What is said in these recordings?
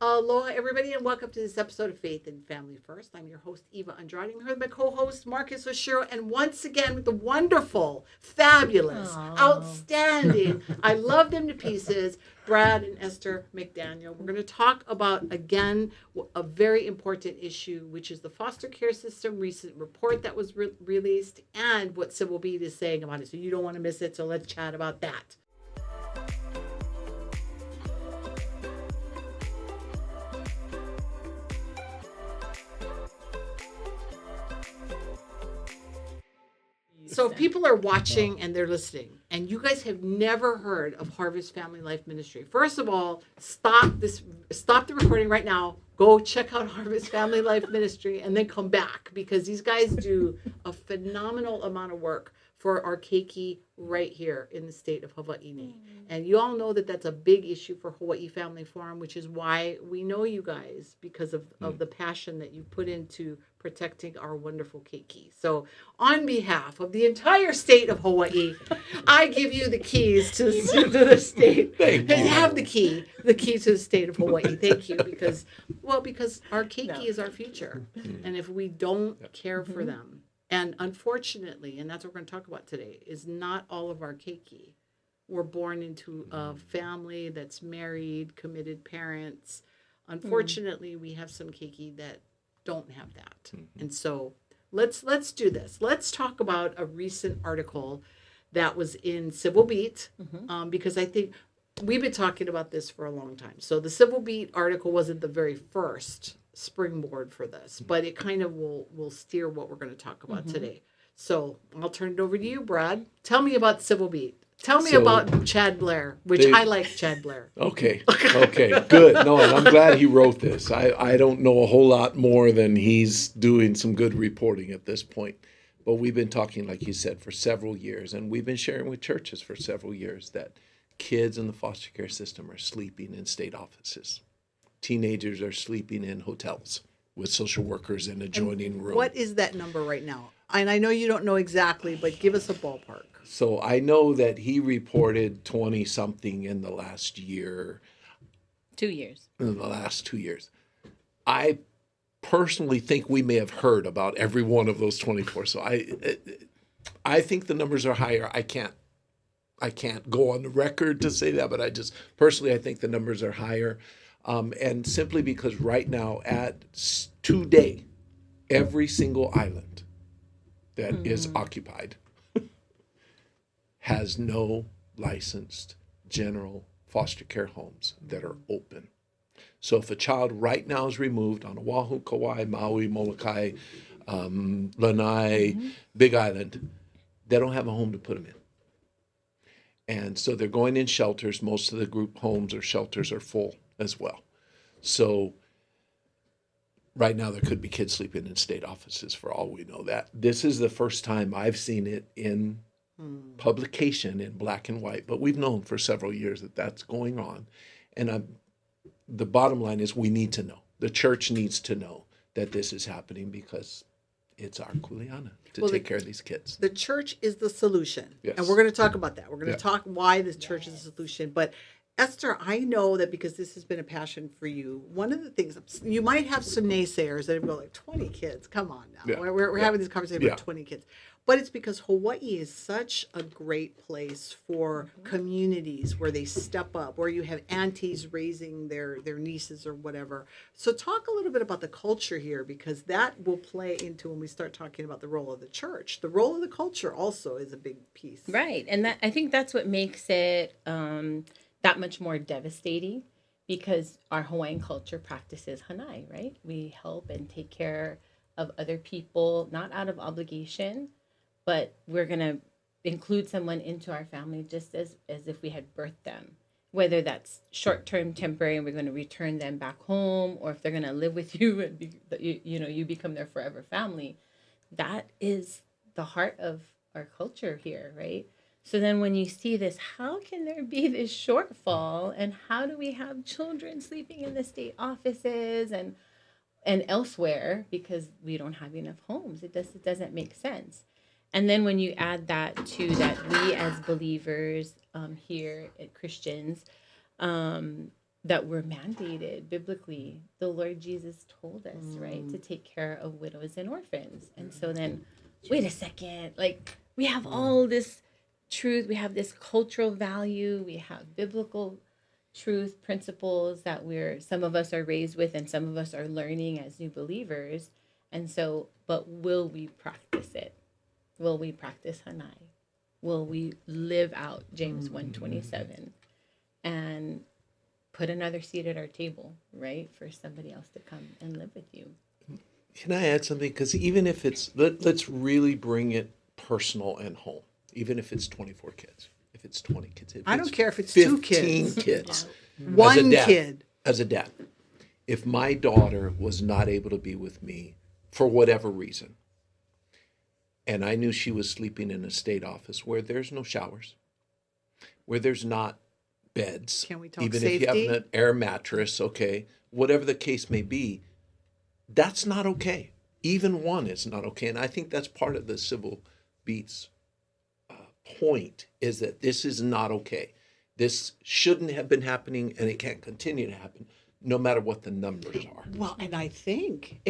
Aloha, everybody, and welcome to this episode of Faith and Family First. I'm your host, Eva Andrade. I'm here with my co-host, Marcus Oshiro, and once again with the wonderful, fabulous, outstanding, I love them to pieces, Brad and Esther McDaniel. We're going to talk about, again, a very important issue, which is the foster care system recent report that was released and what Civil Beat is saying about it. So you don't want to miss it, so let's chat about that. So if people are watching and they're listening, and you guys have never heard of Harvest Family Life Ministry, first of all, stop the recording right now. Go check out Harvest Family Life Ministry, and then come back because these guys do a phenomenal amount of work for our Keiki right here in the state of Hawaii. And you all know that that's a big issue for Hawaii Family Forum, which is why we know you guys because of the passion that you put into protecting our wonderful Keiki. So on behalf of the entire state of Hawaii, I give you the keys to the state. Thank you. Have the key to the state of Hawaii. Thank you, because our Keiki is our future. And if we don't care for them, and unfortunately, and that's what we're going to talk about today, is not all of our Keiki were born into a family that's married, committed parents. Unfortunately, we have some Keiki that don't have that. And so let's do this. Let's talk about a recent article that was in Civil Beat, because I think we've been talking about this for a long time. So the Civil Beat article wasn't the very first springboard for this, but it kind of will steer what we're going to talk about today. So I'll turn it over to you, Brad. Tell me about Civil Beat. Tell me about Chad Blair, which I like Chad Blair. Okay, good. No, and I'm glad he wrote this. I don't know a whole lot more than he's doing some good reporting at this point. But we've been talking, like you said, for several years, and we've been sharing with churches for several years that kids in the foster care system are sleeping in state offices. Teenagers are sleeping in hotels with social workers in adjoining rooms. What is that number right now? And I know you don't know exactly, but give us a ballpark. So I know that he reported 20-something in the last year. 2 years. In the last 2 years. I personally think we may have heard about every one of those 24. So I think the numbers are higher. I can't go on the record to say that, but I think the numbers are higher. And simply because right now, today, every single island that is occupied has no licensed general foster care homes that are open. So if a child right now is removed on Oahu, Kauai, Maui, Molokai, Lanai, Big Island, they don't have a home to put them in. And so they're going in shelters. Most of the group homes or shelters are full as well. So right now there could be kids sleeping in state offices for all we know. That this is the first time I've seen it in publication in black and white, but we've known for several years that that's going on. And the bottom line is we need to know. The church needs to know that this is happening because it's our kuleana to take care of these kids. The church is the solution. Yes. And we're going to talk about that. We're going to talk why the church is the solution. But Esther, I know that because this has been a passion for you, one of the things, you might have some naysayers that go like, 20 kids, come on now. Yeah. We're having this conversation about 20 kids. But it's because Hawaii is such a great place for communities where they step up, where you have aunties raising their nieces or whatever. So talk a little bit about the culture here, because that will play into when we start talking about the role of the church. The role of the culture also is a big piece. Right. And I think that's what makes it that much more devastating, because our Hawaiian culture practices hanai, right? We help and take care of other people, not out of obligation, but we're going to include someone into our family just as if we had birthed them, whether that's short-term, temporary, and we're going to return them back home, or if they're going to live with you and you become their forever family. That is the heart of our culture here, right? So then when you see this, how can there be this shortfall, and how do we have children sleeping in the state offices and elsewhere because we don't have enough homes? It doesn't make sense. And then when you add that to that, we as believers here at Christians, that we're mandated biblically. The Lord Jesus told us, right, to take care of widows and orphans. And so then, wait a second, like we have all this truth, we have this cultural value, we have biblical truth, principles that some of us are raised with and some of us are learning as new believers. And so, but will we practice it? Will we practice Hanai? Will we live out James 1:27 and put another seat at our table, right, for somebody else to come and live with you? Can I add something? Because even if it's, let's really bring it personal and home. Even if it's 24 kids, if it's 20 kids. I don't care if it's 2 kids. 15 kids. One kid. As a dad, if my daughter was not able to be with me for whatever reason, and I knew she was sleeping in a state office where there's no showers, where there's not beds, Can we talk even safety? if you have an air mattress, okay, whatever the case may be, that's not okay. Even one is not okay. And I think that's part of the civil beats point, is that this is not okay. This shouldn't have been happening, and it can't continue to happen, no matter what the numbers are. Well, and I think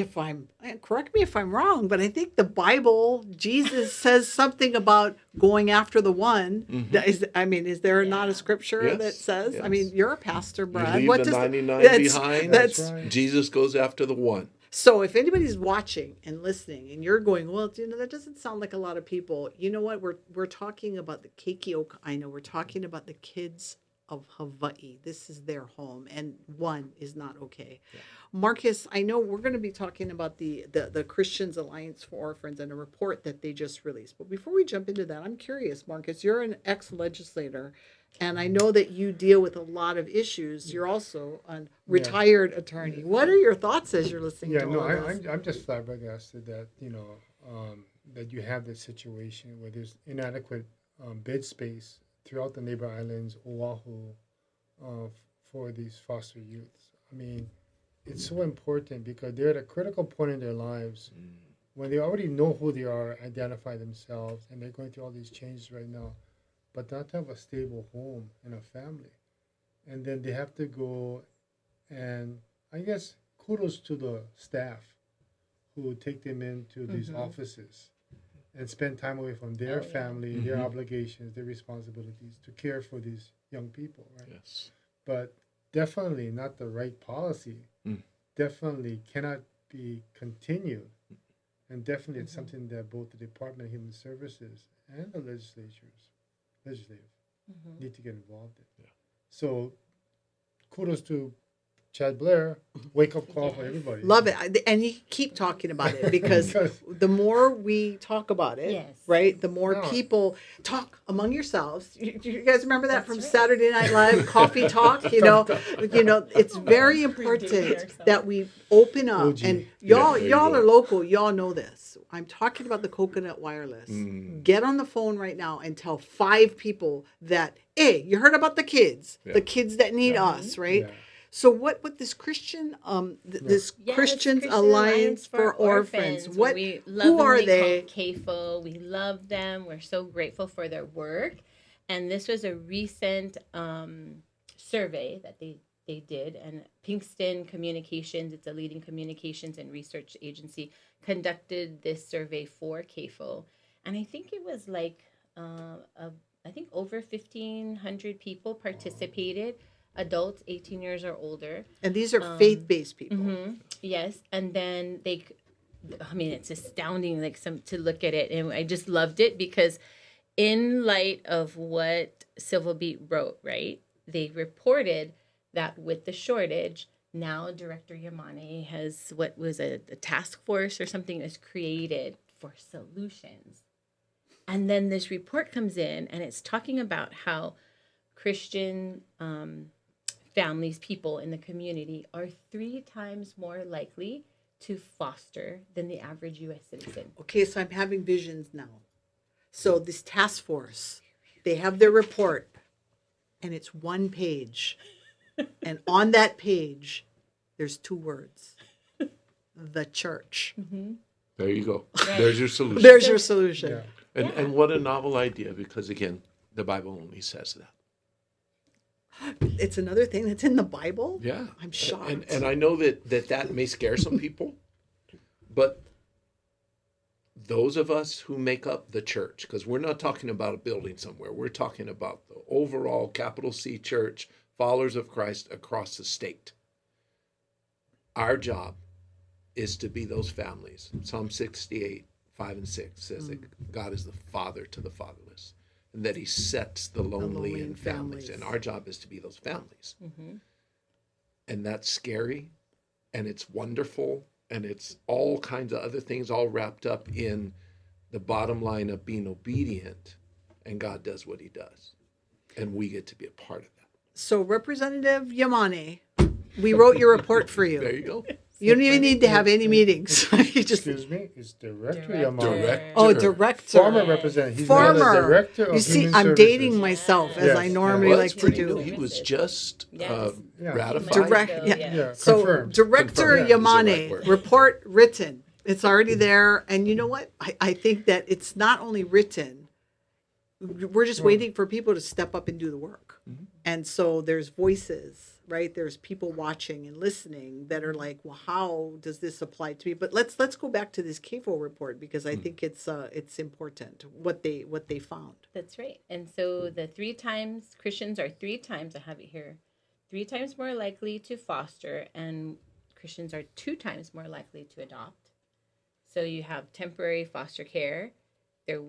correct me if I'm wrong, but I think the Bible, Jesus says something about going after the one. Is there not a scripture that says, yes. I mean, you're a pastor, Brad. You leave the 99 behind. That's right. Jesus goes after the one. So if anybody's watching and listening and you're going, well, that doesn't sound like a lot of people. You know what? We're talking about the Keiki. I know we're talking about the kids of Hawaii. This is their home, and one is not okay. Yeah. Marcus, I know we're going to be talking about the Christians Alliance for Orphans and a report that they just released. But before we jump into that, I'm curious, Marcus, you're an ex-legislator, and I know that you deal with a lot of issues. You're also a retired attorney. What are your thoughts as you're listening to all this? I'm just flabbergasted that, that you have this situation where there's inadequate bed space throughout the neighbor islands, Oahu, for these foster youths. I mean, it's so important because they're at a critical point in their lives when they already know who they are, identify themselves, and they're going through all these changes right now, but not to have a stable home and a family. And then they have to go, and I guess kudos to the staff who take them into these offices and spend time away from their family, their obligations, their responsibilities to care for these young people, right? Yes. But definitely not the right policy. Definitely cannot be continued. And definitely it's something that both the Department of Human Services and the legislative need to get involved in. Yeah. So kudos to Chad Blair, wake up call for everybody. Love it. And you keep talking about it because the more we talk about it, right, the more people talk among yourselves. You guys remember that from Saturday Night Live, Coffee Talk? You know, it's very important that we open up. OG. And y'all are local. Y'all know this. I'm talking about the Coconut Wireless. Get on the phone right now and tell 5 people that, hey, you heard about the kids that need us, right? Yeah. So what this Christian Christians Alliance for Orphans, who are they? CAFO. We love them. We're so grateful for their work. And this was a recent survey that they did, and Pinkston Communications, it's a leading communications and research agency, conducted this survey for CAFO. And I think it was like over 1,500 people participated. Adults 18 years or older. And these are faith-based people. Yes. And then it's astounding to look at it. And I just loved it because in light of what Civil Beat wrote, right, they reported that with the shortage, now Director Yamane has what was a task force or something was created for solutions. And then this report comes in and it's talking about how Christian families, people in the community are 3 times more likely to foster than the average U.S. citizen. Okay, so I'm having visions now. So this task force, they have their report, and it's 1 page. And on that page, there's 2 words. The church. There you go. Right. There's your solution. There's your solution. Yeah. And what a novel idea, because, again, the Bible only says that. It's another thing that's in the Bible. Yeah. I'm shocked. And I know that may scare some people, but those of us who make up the church, because we're not talking about a building somewhere, we're talking about the overall capital C church, followers of Christ across the state. Our job is to be those families. Psalm 68, 5 and 6 says that God is the father to the fatherless, and that he sets the lonely in families. And our job is to be those families. Mm-hmm. And that's scary, and it's wonderful, and it's all kinds of other things all wrapped up in the bottom line of being obedient, and God does what he does. And we get to be a part of that. So, Representative Yamane, we wrote your report for you. There you go. You don't even need to have any meetings. You just Excuse me, it's Director Director. Yamane. Director. Oh, director. Former representative. He's Former. now the Director of You see, Human I'm Services. dating myself as Yes, I yeah. normally Well, like it's to pretty do. new. He was just Yes. Yeah. ratified. Direct, So, yeah. Yeah, So, confirmed. Director Confirmed is the right Yamane, word. report written. It's already there. And you know what? I think that it's not only written, we're just waiting for people to step up and do the work. Mm-hmm. And so there's voices, right? There's people watching and listening that are like, well, how does this apply to me? But let's go back to this CAFO report, because I think it's important what they found. That's right. And so the 3 times Christians are 3 times, I have it here, 3 times more likely to foster, and Christians are 2 times more likely to adopt. So you have temporary foster care. They're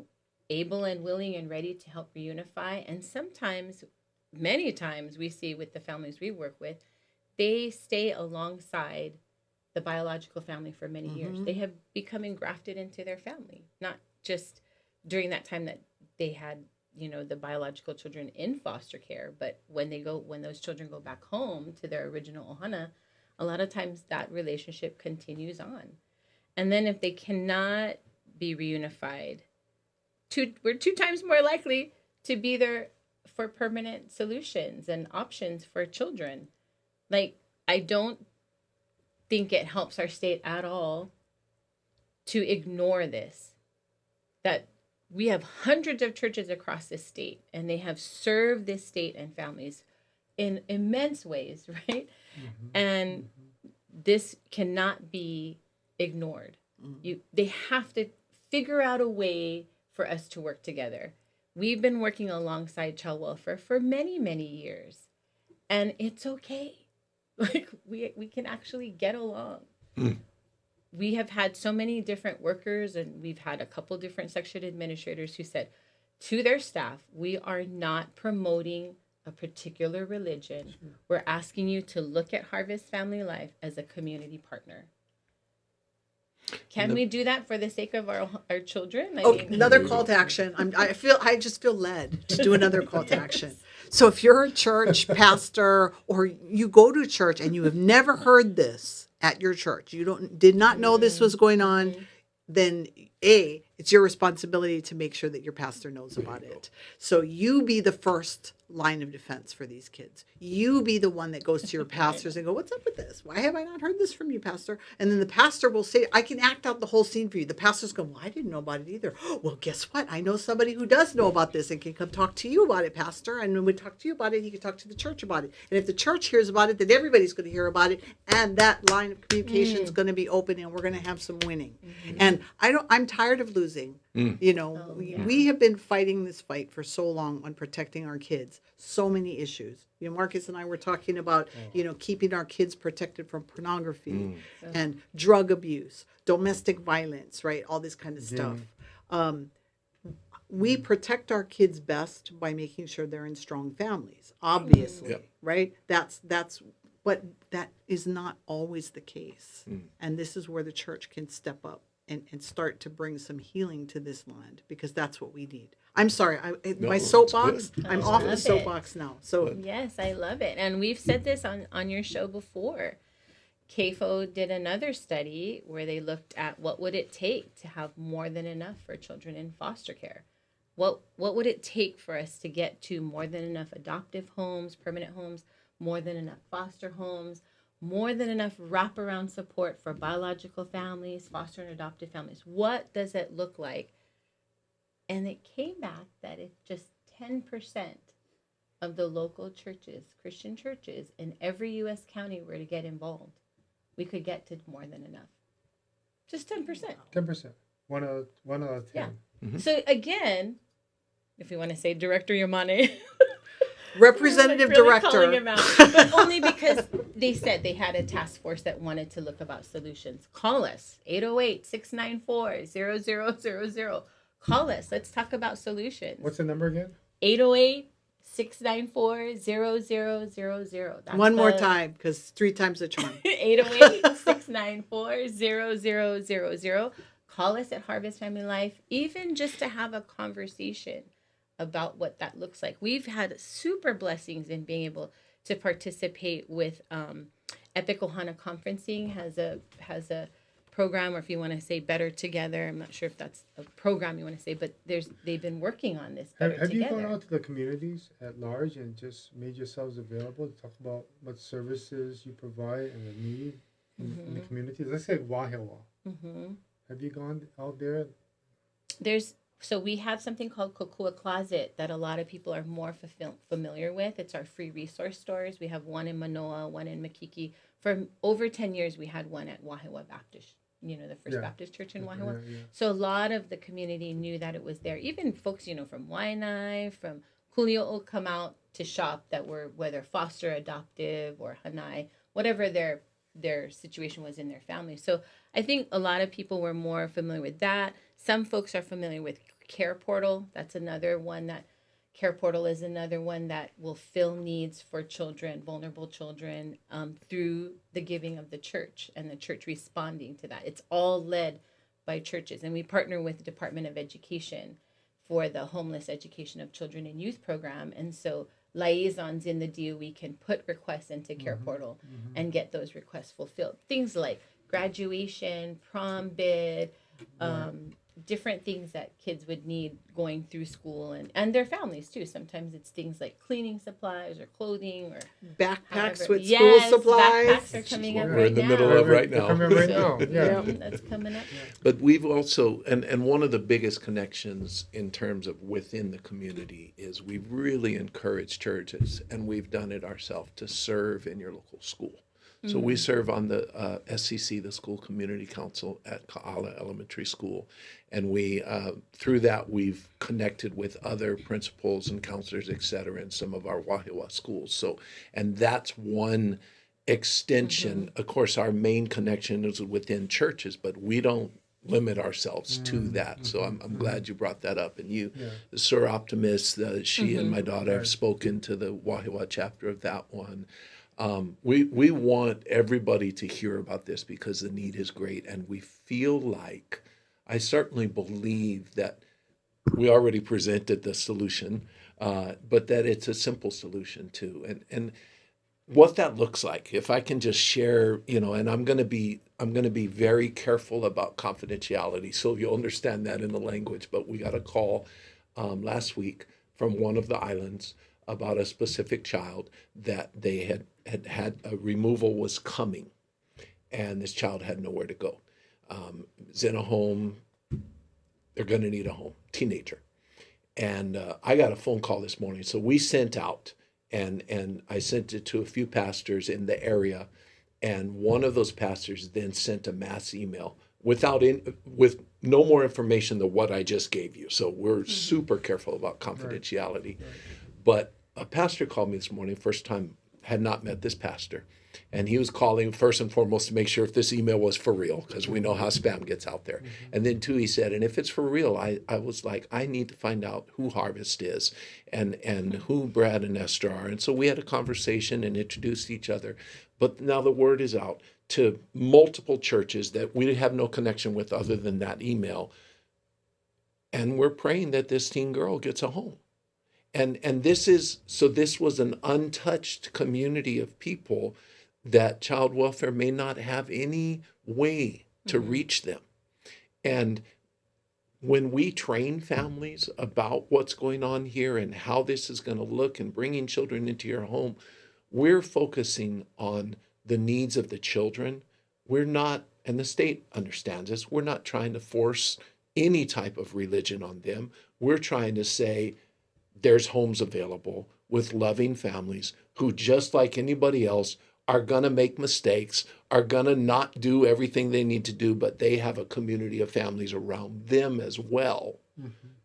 able and willing and ready to help reunify. And sometimes, many times, we see with the families we work with, they stay alongside the biological family for many years. They have become engrafted into their family, not just during that time that they had, the biological children in foster care, but when those children go back home to their original ohana, a lot of times that relationship continues on. And then if they cannot be reunified, we're 2 times more likely to be there for permanent solutions and options for children. Like, I don't think it helps our state at all to ignore this, that we have hundreds of churches across this state, and they have served this state and families in immense ways, right? Mm-hmm. And this cannot be ignored. They have to figure out a way for us to work together. We've been working alongside child welfare for many, many years, and it's okay. Like, we can actually get along. We have had so many different workers, and we've had a couple different section administrators who said to their staff, we are not promoting a particular religion. Sure. We're asking you to look at Harvest Family Life as a community partner. Can we do that for the sake of our children? I mean, another call to action. I just feel led to do another call to action. So if you're a church pastor, or you go to church and you have never heard this at your church, did not know this was going on, then it's your responsibility to make sure that your pastor knows about it. So you be the first line of defense for these kids. You be the one that goes to your pastors and go, what's up with this? Why have I not heard this from you, pastor? And then the pastor will say, I can act out the whole scene for you. The pastor's going, well, I didn't know about it either. Well, guess what? I know somebody who does know about this and can come talk to you about it, pastor. And when we talk to you about it, he can talk to the church about it. And if the church hears about it, then everybody's going to hear about it. And that line of communication is going to be open, and we're going to have some winning. And I'm tired of losing. We have been fighting this fight for so long on protecting our kids. So many issues. Marcus and I were talking about, keeping our kids protected from pornography and drug abuse, domestic violence, right? All this kind of stuff. We protect our kids best by making sure they're in strong families, obviously, right? But that is not always the case. And this is where the church can step up and start to bring some healing to this land, because that's what we need. I'm sorry, my soapbox, I'm off the soapbox now. So yes, I love it. And we've said this on your show before. CAFO did another study where they looked at what would it take to have more than enough for children in foster care. What would it take for us to get to more than enough adoptive homes, permanent homes, more than enough foster homes, more than enough wraparound support for biological families, foster and adoptive families? What does it look like? And it came back that if just 10% of the local churches, Christian churches in every U.S. county were to get involved, we could get to more than enough. Just 10%. 10%. One out of 10. Yeah. Mm-hmm. So again, if you want to say Director Yamane, Representative really calling him Director. out, but only because they said they had a task force that wanted to look about solutions. Call us, 808-694-0000. Call us. Let's talk about solutions. What's the number again? 808-694-0000. One more time, because 3 times the charm. 808-694-0000. Call us at Harvest Family Life, even just to have a conversation about what that looks like. We've had super blessings in being able to participate with Epic Ohana Conferencing has a program, or if you want to say Better Together, I'm not sure if that's a program you want to say, but they've been working on this Better Have you Together. gone out to the communities at large and just made yourselves available to talk about what services you provide and the need in the communities? Let's say Wahiawa. Mm-hmm. Have you gone out there? So we have something called Kokua Closet that a lot of people are more familiar with. It's our free resource stores. We have one in Manoa, one in Makiki. For over 10 years, we had one at Wahiawa Baptist, the First Baptist Church in Wahiawa. Yeah. So a lot of the community knew that it was there. Even folks, from Waianae, from Kuli'o come out to shop that were, whether foster, adoptive, or Hanai, whatever their situation was in their family. So I think a lot of people were more familiar with that. Some folks are familiar with Care Portal. That's another one Care Portal is another one that will fill needs for children, vulnerable children, through the giving of the church and the church responding to that. It's all led by churches. And we partner with the Department of Education for the Homeless Education of Children and Youth program. And so liaisons in the DOE can put requests into Care Portal and get those requests fulfilled. Things like graduation, prom bid, different things that kids would need going through school and their families too. Sometimes it's things like cleaning supplies or clothing or Backpacks however. with school supplies. Backpacks are coming up We're right in the now. middle of right They're now. coming right now. So, Yeah. that's coming up. But we've also, and one of the biggest connections in terms of within the community is we've really encouraged churches, and we've done it ourselves, to serve in your local school. So we serve on the SCC, the School Community Council at Ka'ala Elementary School. And we, through that, we've connected with other principals and counselors, et cetera, in some of our Wahiawa schools. So, and that's one extension. Of course, our main connection is within churches, but we don't limit ourselves to that. So I'm glad you brought that up. And you, the Sir Optimist, she and my daughter have spoken to the Wahiawa chapter of that one. We want everybody to hear about this because the need is great, and we feel like, I certainly believe that we already presented the solution, but that it's a simple solution too. And what that looks like, if I can just share, and I'm going to be very careful about confidentiality, so you'll understand that in the language. But we got a call last week from one of the islands about a specific child that they had a removal was coming, and this child had nowhere to go. Was in a home. They're going to need a home. Teenager. And I got a phone call this morning. So we sent out, and I sent it to a few pastors in the area, and one of those pastors then sent a mass email with no more information than what I just gave you. So we're super careful about confidentiality. Right. But a pastor called me this morning, first time, had not met this pastor. And he was calling first and foremost to make sure if this email was for real, because we know how spam gets out there. And then two, he said, and if it's for real, I was like, I need to find out who Harvest is and who Brad and Esther are. And so we had a conversation and introduced each other. But now the word is out to multiple churches that we have no connection with other than that email. And we're praying that this teen girl gets a home. And this was an untouched community of people that child welfare may not have any way to reach them. And when we train families about what's going on here and how this is going to look and bringing children into your home, we're focusing on the needs of the children. We're not, and the state understands this, we're not trying to force any type of religion on them. We're trying to say, there's homes available. with loving families who, just like anybody else, are going to make mistakes, are going to not do everything they need to do, but they have a community of families around them as well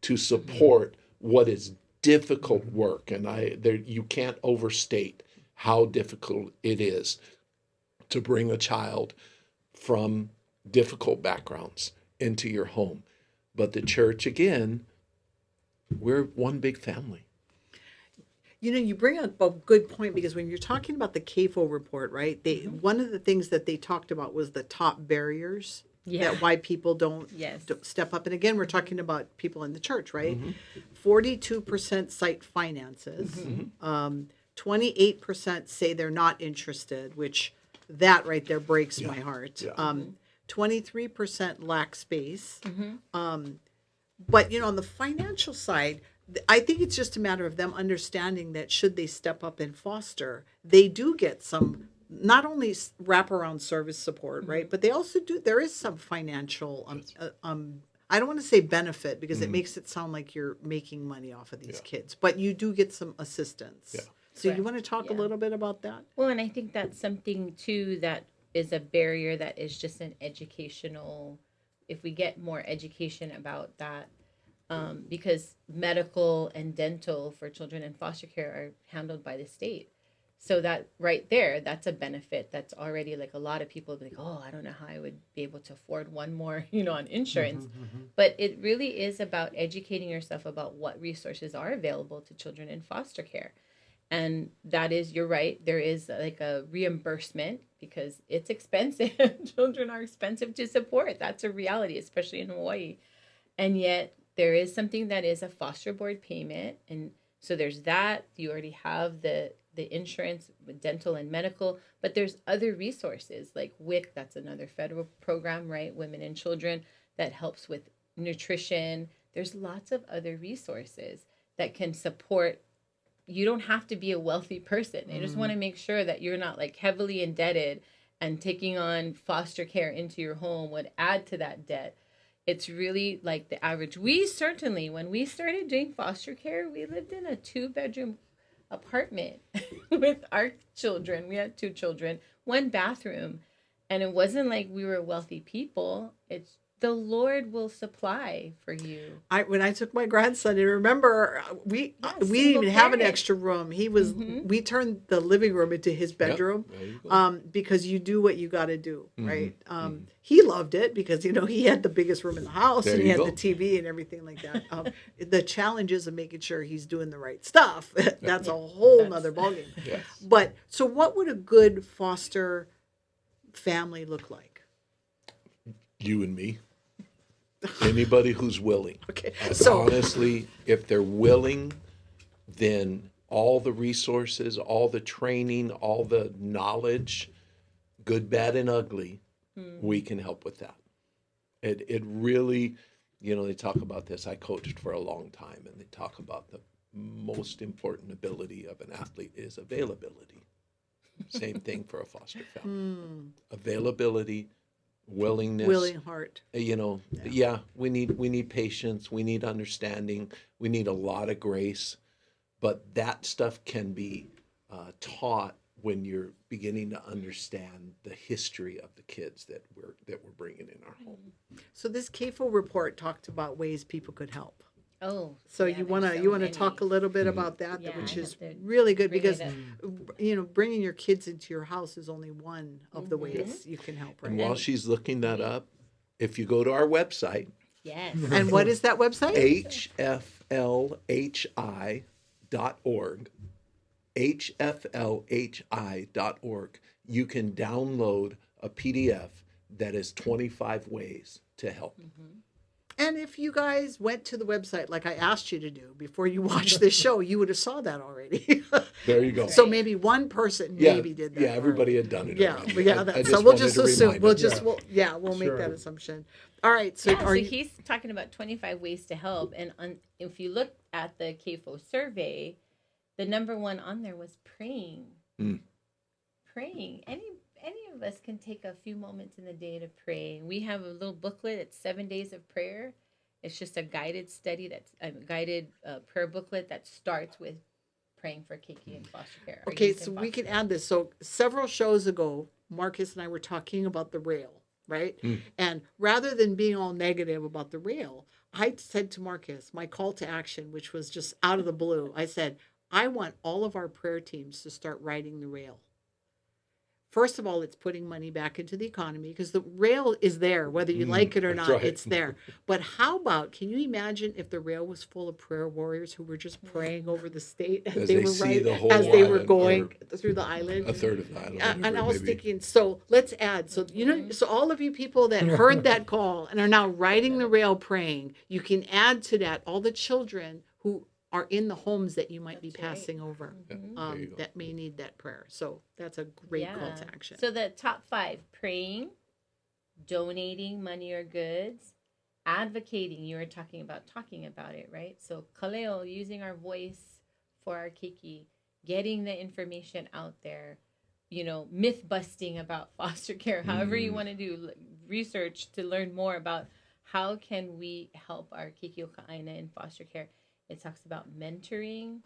to support what is difficult work. And you can't overstate how difficult it is to bring a child from difficult backgrounds into your home. But the church, again, we're one big family. You know, you bring up a good point, because when you're talking about the CAFO report, right? One of the things that they talked about was the top barriers that why people don't step up. And again, we're talking about people in the church, right? 42% cite finances. 28% say they're not interested, which that right there breaks my heart. 23% lack space. But, you know, on the financial side, I think it's just a matter of them understanding that should they step up and foster, they do get some, not only wraparound service support, right? But they also do, there is some financial, I don't want to say benefit, because it makes it sound like you're making money off of these kids, but you do get some assistance. So you want to talk a little bit about that? Well, and I think that's something too that is a barrier, that is just an educational, if we get more education about that, because medical and dental for children in foster care are handled by the state. So that right there, that's a benefit. That's already, like, a lot of people be like, oh, I don't know how I would be able to afford one more, you know, on insurance. But it really is about educating yourself about what resources are available to children in foster care. And that is, you're right, there is like a reimbursement, because it's expensive. Children are expensive to support. That's a reality, especially in Hawaii. And yet there is something that is a foster board payment. And so there's that. You already have the insurance, dental and medical, but there's other resources like WIC, that's another federal program, right? Women and Children, that helps with nutrition. There's lots of other resources that can support. You don't have to be a wealthy person. I just want to make sure that you're not like heavily indebted, and taking on foster care into your home would add to that debt. It's really like the average. We certainly, when we started doing foster care, we lived in a 2-bedroom apartment with our children. We had 2 children, 1 bathroom. And it wasn't like we were wealthy people. It's the Lord will supply for you. When I took my grandson, and remember, we didn't even have an extra room. He was we turned the living room into his bedroom, because you do what you got to do, right? He loved it because, you know, he had the biggest room in the house, and he had the TV and everything like that. The challenges of making sure he's doing the right stuff, that's a whole nother ballgame. But so what would a good foster family look like? You and me. Anybody who's willing. Okay. So honestly, if they're willing, then all the resources, all the training, all the knowledge, good, bad, and ugly, we can help with that. It really, you know, they talk about this. I coached for a long time, and they talk about the most important ability of an athlete is availability. Same thing for a foster family. Availability, willingness, willing heart. You know, we need patience, we need understanding, we need a lot of grace, but that stuff can be taught when you're beginning to understand the history of the kids that we're bringing in our home. So this CAFO report talked about ways people could help. Oh, so you want to talk a little bit about that, which is really good, because you know, bringing your kids into your house is only one of the ways you can help. Right? And while she's looking that up, if you go to our website, and what is that website? hflhi.org. hflhi.org. You can download a PDF that is 25 ways to help. And if you guys went to the website like I asked you to do before you watched this show, you would have saw that already. There you go. So maybe one person maybe did that. Yeah, everybody had done it. So we'll just assume. We'll make that assumption. All right. So so he's talking about 25 ways to help, and if you look at the CAFO survey, the number one on there was praying. Praying. Any of us can take a few moments in the day to pray. We have a little booklet. It's 7 days of prayer. It's just a guided study. That's a guided prayer booklet that starts with praying for Keiki in foster care. Okay, so we can add this. So several shows ago, Marcus and I were talking about the rail, right? And rather than being all negative about the rail, I said to Marcus, my call to action, which was just out of the blue, I said, I want all of our prayer teams to start riding the rail. First of all, it's putting money back into the economy because the rail is there, whether you like it or not, right. it's there. But how about, can you imagine if the rail was full of prayer warriors who were just praying over the state As they were see the whole as they were island, going through the island? a third of the island. And whatever I it was may be. thinking, so let's add. So, so all of you people that heard that call and are now riding the rail praying, you can add to that all the children who are in the homes that you might be passing over There you go. that may need that prayer. So that's a great call to action. So the top 5: praying, donating money or goods, advocating. You were talking about it, right? So kaleo, using our voice for our Keiki, getting the information out there, myth busting about foster care, however you want to do research to learn more about how can we help our Keiki o Ka'aina in foster care. It talks about mentoring.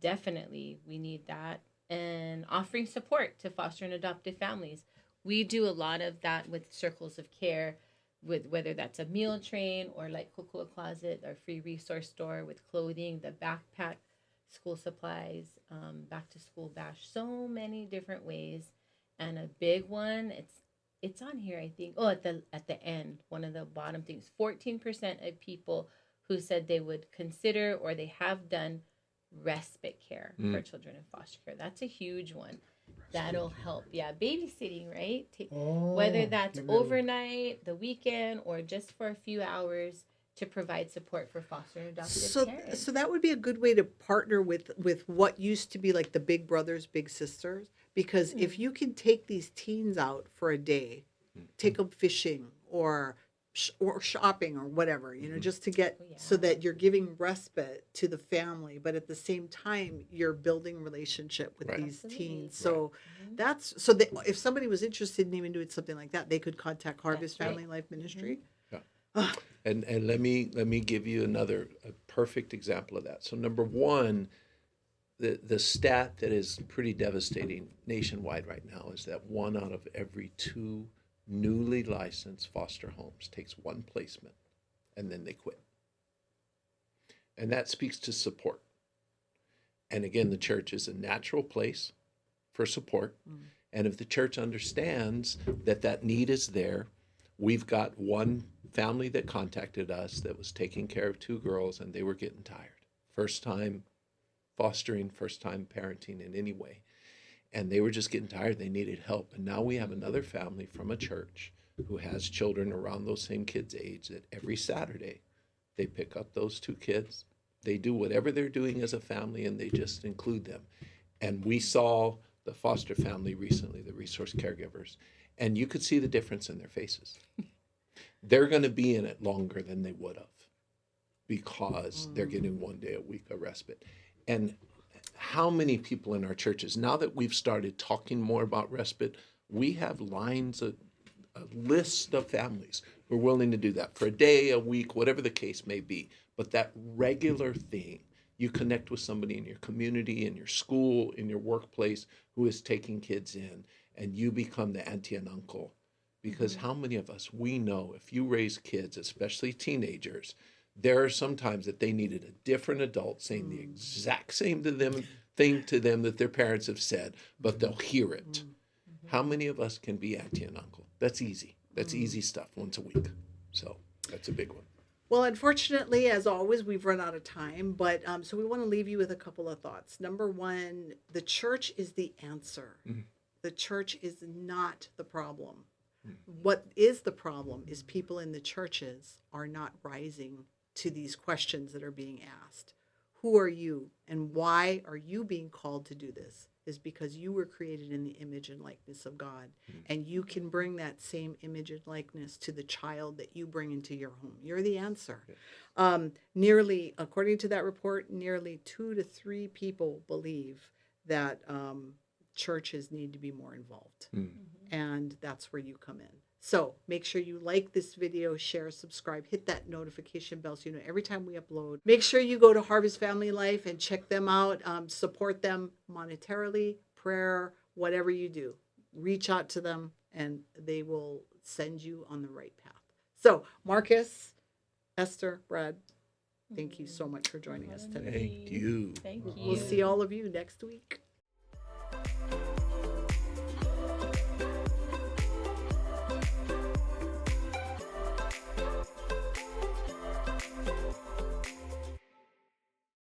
Definitely, we need that. And offering support to foster and adoptive families. We do a lot of that with Circles of Care, with whether that's a meal train or like Kokua Closet, our free resource store with clothing, the backpack, school supplies, back to school bash. So many different ways. And a big one, it's on here, I think. Oh, at the end, one of the bottom things, 14% of people who said they would consider or they have done respite care for children in foster care. That's a huge one. That'll help. Yeah, babysitting, right? Whether that's overnight, the weekend, or just for a few hours to provide support for foster and adoptive parents. So that would be a good way to partner with what used to be like the big brothers, big sisters. Because if you can take these teens out for a day, take them fishing or shopping or whatever, just to get so that you're giving respite to the family, but at the same time you're building relationship with these teens. So that's if somebody was interested in even doing something like that, they could contact Harvest Family Life Ministry. And let me give you a perfect example of that. So number one, the stat that is pretty devastating nationwide right now is that 1 out of every 2 newly licensed foster homes takes one placement and then they quit. And that speaks to support. And again, the church is a natural place for support. And if the church understands that need is there, we've got one family that contacted us that was taking care of 2 girls and they were getting tired. First time fostering, first time parenting in any way. And they were just getting tired. They needed help. And now we have another family from a church who has children around those same kids' age that every Saturday they pick up those 2 kids. They do whatever they're doing as a family and they just include them. And we saw the foster family recently, the resource caregivers, and you could see the difference in their faces. They're going to be in it longer than they would have because they're getting 1 day a week of respite. And how many people in our churches, now that we've started talking more about respite, we have lines, a list of families who are willing to do that for a day, a week, whatever the case may be. But that regular thing, you connect with somebody in your community, in your school, in your workplace who is taking kids in, and you become the auntie and uncle. Because how many of us, we know if you raise kids, especially teenagers, there are some times that they needed a different adult saying the exact same thing to them that their parents have said, but they'll hear it. How many of us can be auntie and uncle? That's easy. That's easy stuff once a week. So that's a big one. Well, unfortunately, as always, we've run out of time, but so we want to leave you with a couple of thoughts. Number one, the church is the answer. The church is not the problem. What is the problem is people in the churches are not rising to these questions that are being asked. Who are you and why are you being called to do this? Is because you were created in the image and likeness of God, and you can bring that same image and likeness to the child that you bring into your home. You're the answer. Nearly, according to that report, nearly 2 to 3 people believe that churches need to be more involved, and that's where you come in. So make sure you like this video, share, subscribe, hit that notification bell so you know every time we upload. Make sure you go to Harvest Family Life and check them out. Support them monetarily, prayer, whatever you do. Reach out to them and they will send you on the right path. So Marcus, Esther, Brad, thank you so much for joining us today. Thank you. Thank you. We'll see all of you next week.